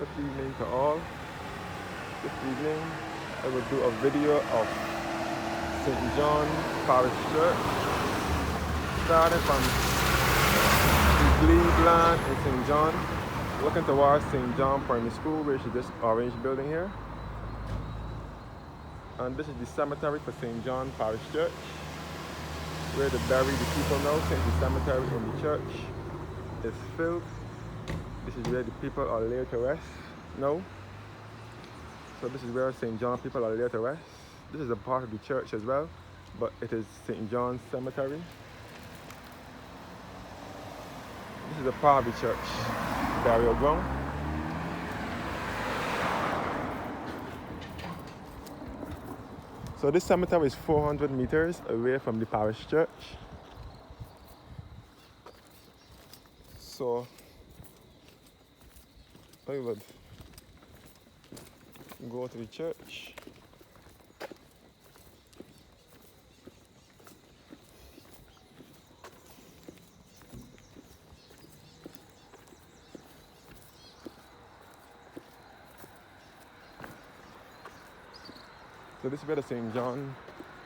Good evening to all. This evening I will do a video of St. John Parish Church, starting from the Cleveland in St. John, looking towards St. John Primary School, which is this orange building here. And this is the cemetery for St. John Parish Church, where they bury the people now, since the cemetery in the church is filled. This is where the people are laid to rest now. So this is where St. John people are laid to rest. This is a part of the church as well, but it is St. John's Cemetery. This is a part of the church burial ground. So this cemetery is 400 meters away from the parish church. So I would go to the church. So this is where the St. John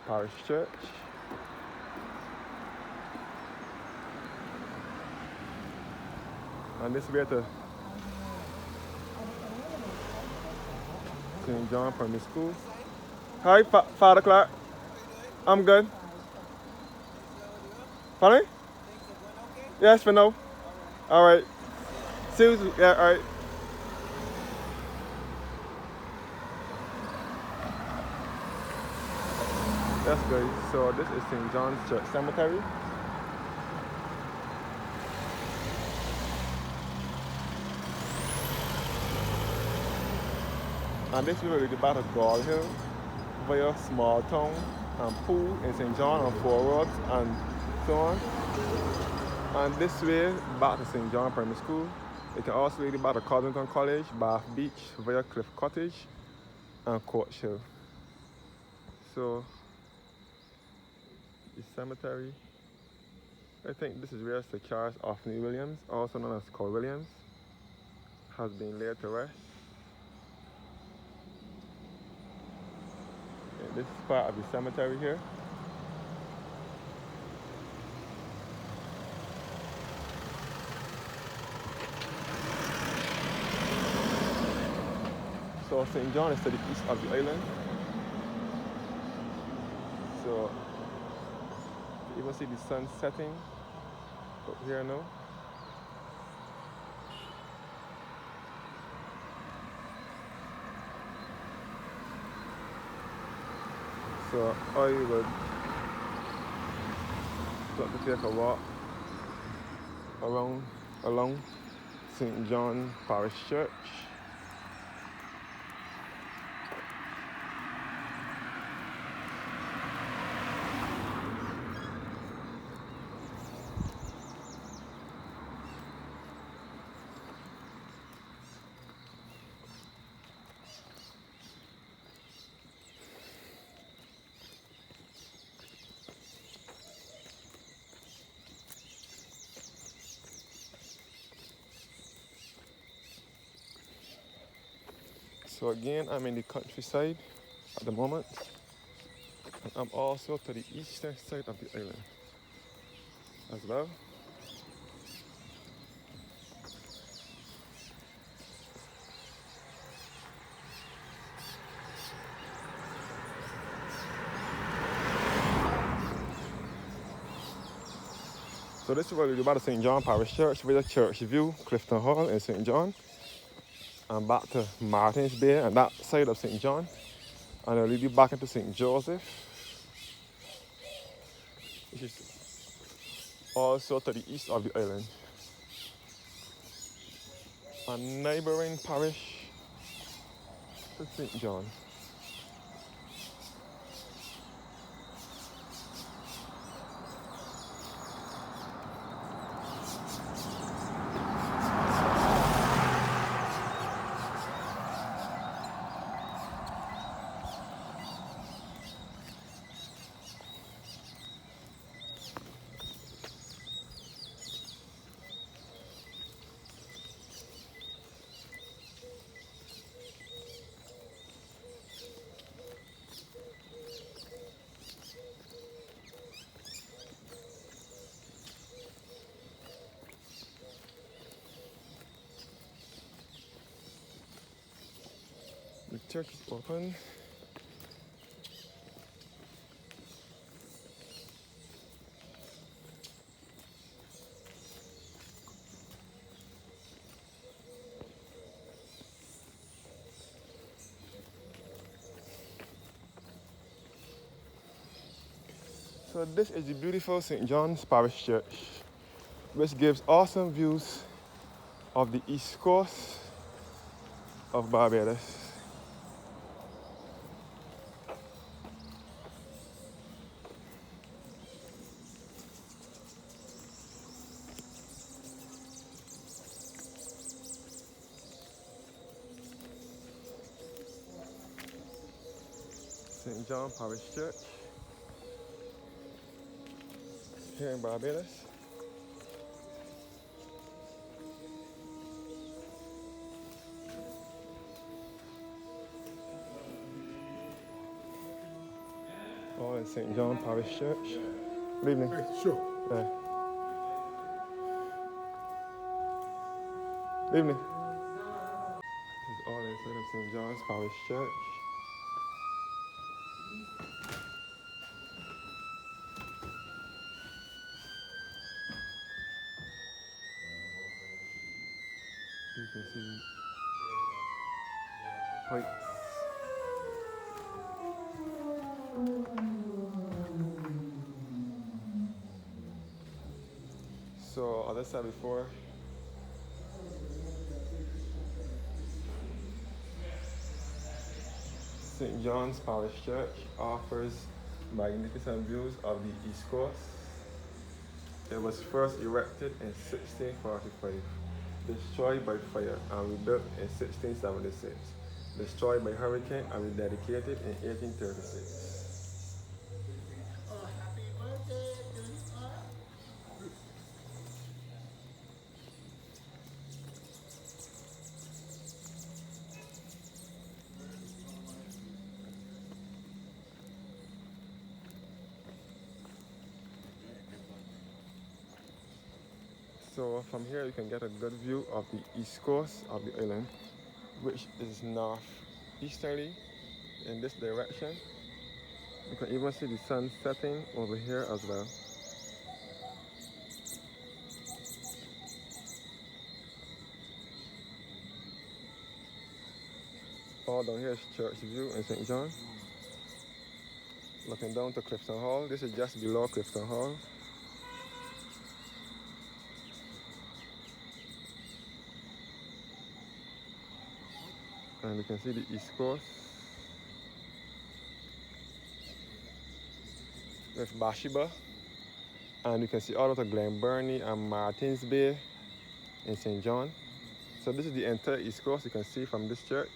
Parish Church. And this is where the St. John Primary School. Hi, Father Clark. I'm good. Pardon? Yes, for now. All right. See you. Yeah, all right. That's good. So this is St. John's Church Cemetery. And this is really the Battle of Gall Hill, via Small Town and Pool in St. John on Four Roads and so on. And this way back to St. John Primary School. You can also lead back to Cosington College, Bath Beach, via Cliff Cottage and Court Hill. So the cemetery, I think this is where Sir Charles Anthony Williams, also known as Cole Williams, has been laid to rest. This is part of the cemetery here. So St. John is to the east of the island. So you can see the sun setting up here now. So I would like to take a walk along St. John Parish Church. So again, I'm in the countryside at the moment, and I'm also to the eastern side of the island as well. So this is where we go back to St. John Parish Church, with a church view, Clifton Hall in St. John, and back to Martins Bay and that side of St. John, and I'll lead you back into St. Joseph, which is also to the east of the island. A neighboring parish to St. John. The church is open. So this is the beautiful St. John's Parish Church, which gives awesome views of the east coast of Barbados. St. John Parish Church here in Barbados. All in St. John Parish Church. Good evening. Hey, sure. Good evening. This is all inside of St. John's Parish Church. You can see pipes. So, as I said before, St. John's Parish Church offers magnificent views of the East Coast. It was first erected in 1645, destroyed by fire, and rebuilt in 1676, destroyed by hurricane and rededicated in 1836. So from here you can get a good view of the east coast of the island, which is northeasterly in this direction. You can even see the sun setting over here as well. All down here is Church View in St. John. Looking down to Clifton Hall. This is just below Clifton Hall. And you can see the east coast with Bathsheba. And you can see all of the Glen Burnie and Martins Bay in St. John. So this is the entire east coast you can see from this church.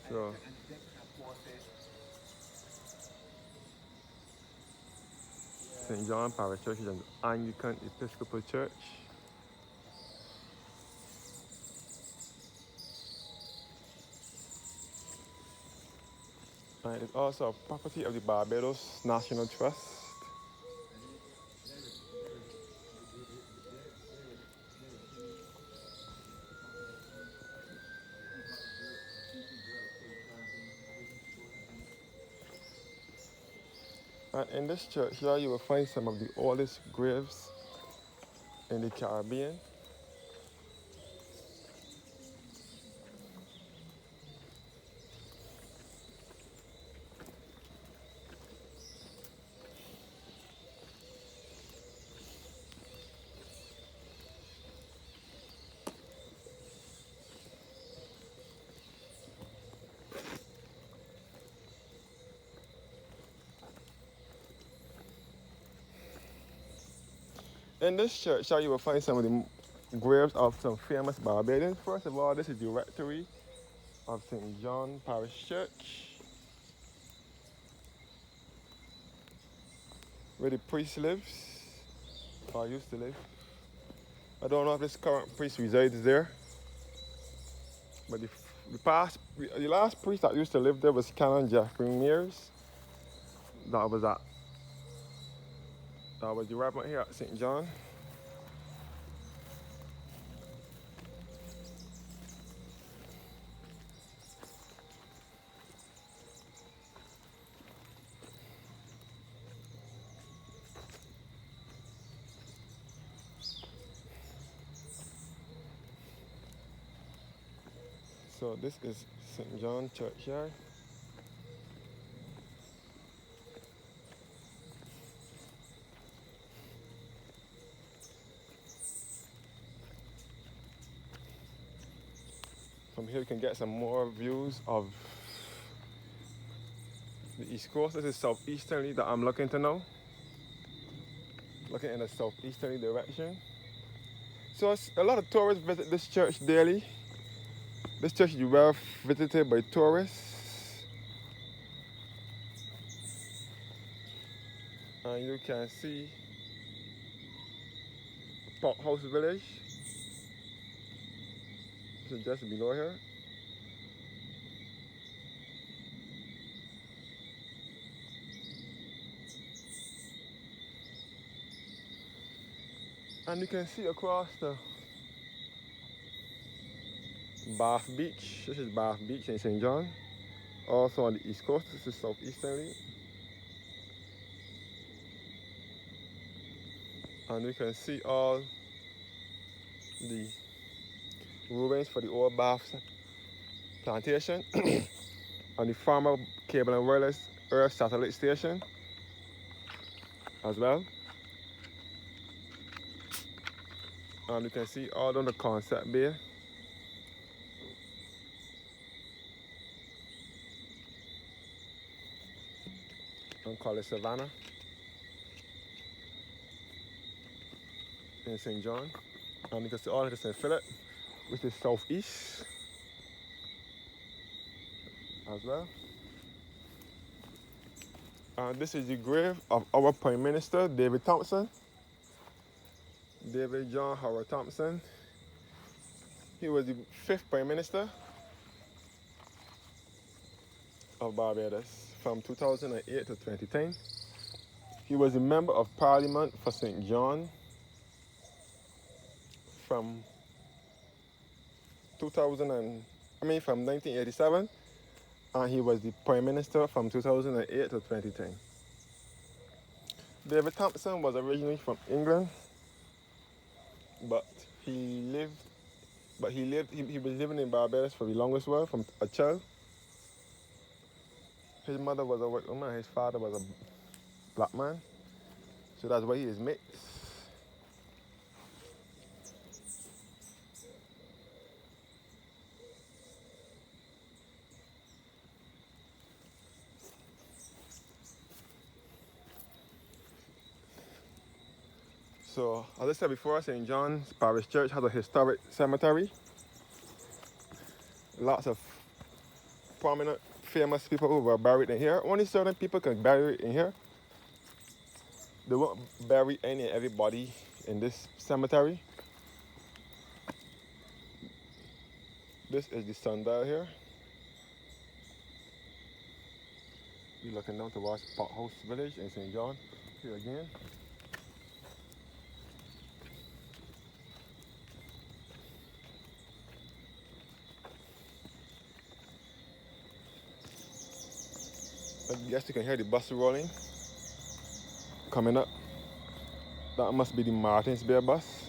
So St. John Parish Church is an Anglican Episcopal Church. And it is also a property of the Barbados National Trust. And in this church here you will find some of the oldest graves in the Caribbean. In this church here you will find some of the graves of some famous Barbadians. First of all, this is the rectory of St. John Parish Church, where the priest lives, or used to live. I don't know if this current priest resides there, but the last priest that used to live there was Canon Jeffrey Mears. That was that. That was the rabbi here at St. John. So this is St. John Churchyard. From here you can get some more views of the East Coast. This is southeasterly that I'm looking to now. Looking in a southeasterly direction. So a lot of tourists visit this church daily. This church is well visited by tourists. And you can see Port House Village. This is just below here. And you can see across the Bath Beach. This is Bath Beach in St. John. Also on the East Coast. This is southeasterly. And you can see all the ruins for the old Bath plantation and the former cable and wireless Earth satellite station as well. And you can see all on the Concept Bay. And call it Savannah in St. John. And you can see all of this in Phillip, which is southeast as well. And this is the grave of our Prime Minister, David Thompson. David John Howard Thompson. He was the 5th Prime Minister of Barbados from 2008 to 2010. He was a member of Parliament for St. John from 1987, and he was the Prime Minister from 2008 to 2010. David Thompson was originally from England, but he was living in Barbados for the longest while from a child. His mother was a white woman, his father was a black man, so that's why he is mixed. So, as I said before, St. John's Parish Church has a historic cemetery. Lots of prominent, famous people who were buried in here. Only certain people can bury in here. They won't bury any and everybody in this cemetery. This is the sundial here. You're looking down towards Port House Village in St. John. Here again. I guess you can hear the bus rolling coming up. That must be the Martins Bay bus.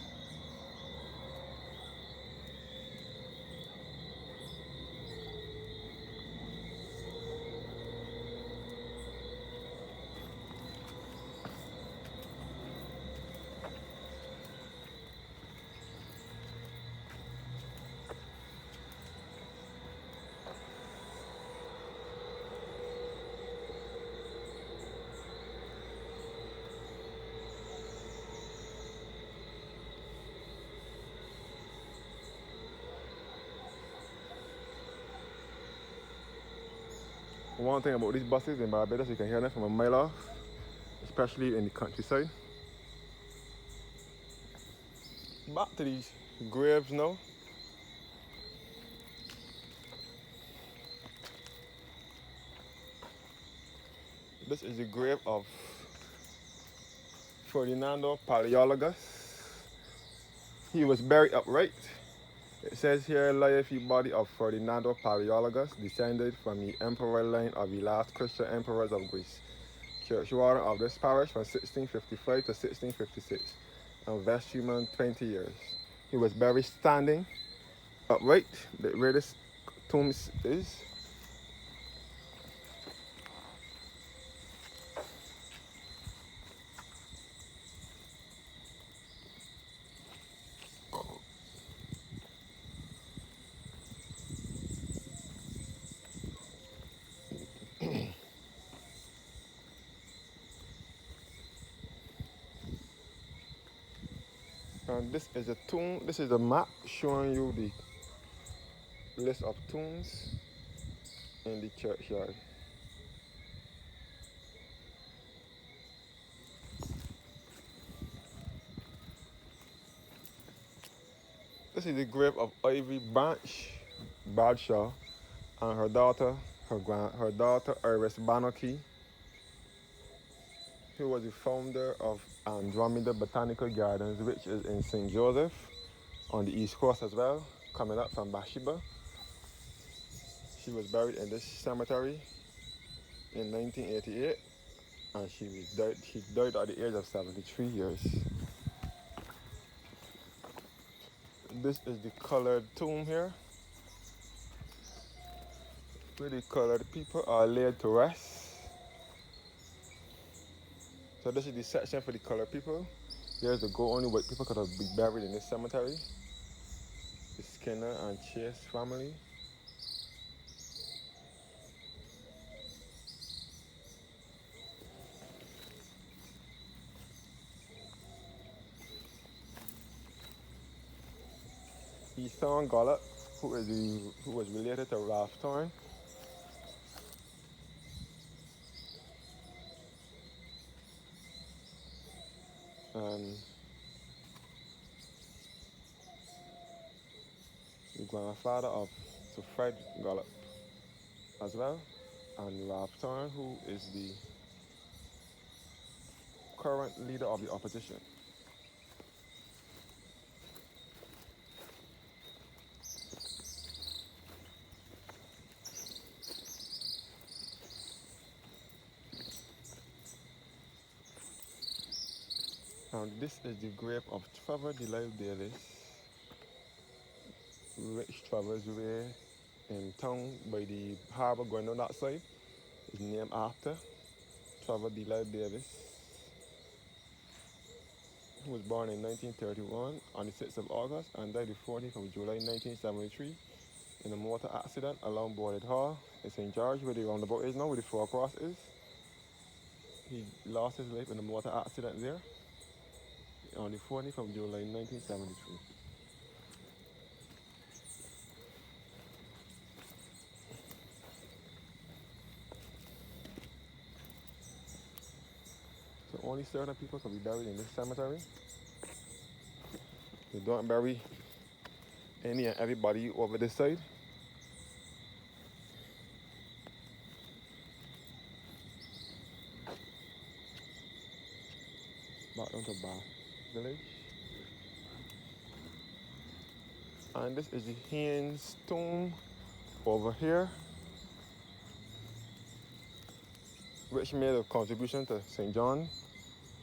One thing about these buses in Barbados, you can hear them from a mile off, especially in the countryside. Back to these graves now. This is the grave of Ferdinando Paleologus. He was buried upright. It says here, lieth the body of Ferdinando Paleologus, descended from the emperor line of the last Christian emperors of Greece. Church warden of this parish from 1655 to 1656, and vestryman 20 years. He was buried standing upright. Where this tomb is. And this is a tomb. This is a map showing you the list of tombs in the churchyard. This is the grave of Ivy Branch Bradshaw and her daughter, her daughter Iris Bannocky, who was the founder of Andromeda Botanical Gardens, which is in St. Joseph on the East Coast as well, coming up from Bathsheba. She was buried in this cemetery in 1988, and she died at the age of 73 years. This is the colored tomb here, where the colored people are laid to rest. So this is the section for the colored people. Here's the go only white people could have been buried in this cemetery. The Skinner and Chase family. Ethan Gollop, who was related to Ralph Thorne. And the grandfather of Sir Fred Gollop as well. And Ralph Thorne, who is the current leader of the opposition. And this is the grave of Trevor Delisle Davis, which Trevor's way in town by the harbour going on that side is named after Trevor Delisle Davis, who was born in 1931 on the 6th of August and died the 14th of July 1973 in a motor accident along Boarded Hall in St. George, where the roundabout is now, where the Four Cross is. He lost his life in a motor accident there on the 14th of July 1973. So only certain people can be buried in this cemetery. They don't bury any and everybody over this side. Back down to Bath Village. And this is the Haynes tomb over here, which made a contribution to St. John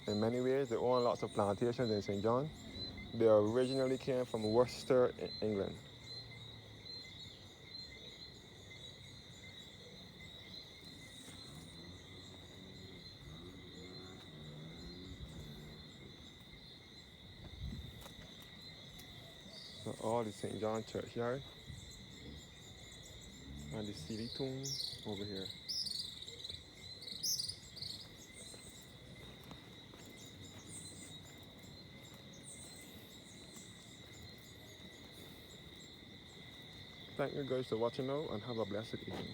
in many ways. They own lots of plantations in St. John. They originally came from Worcester, England. So all the St. John churchyard and the Seeley tomb over here. Thank you guys for watching now, and have a blessed evening.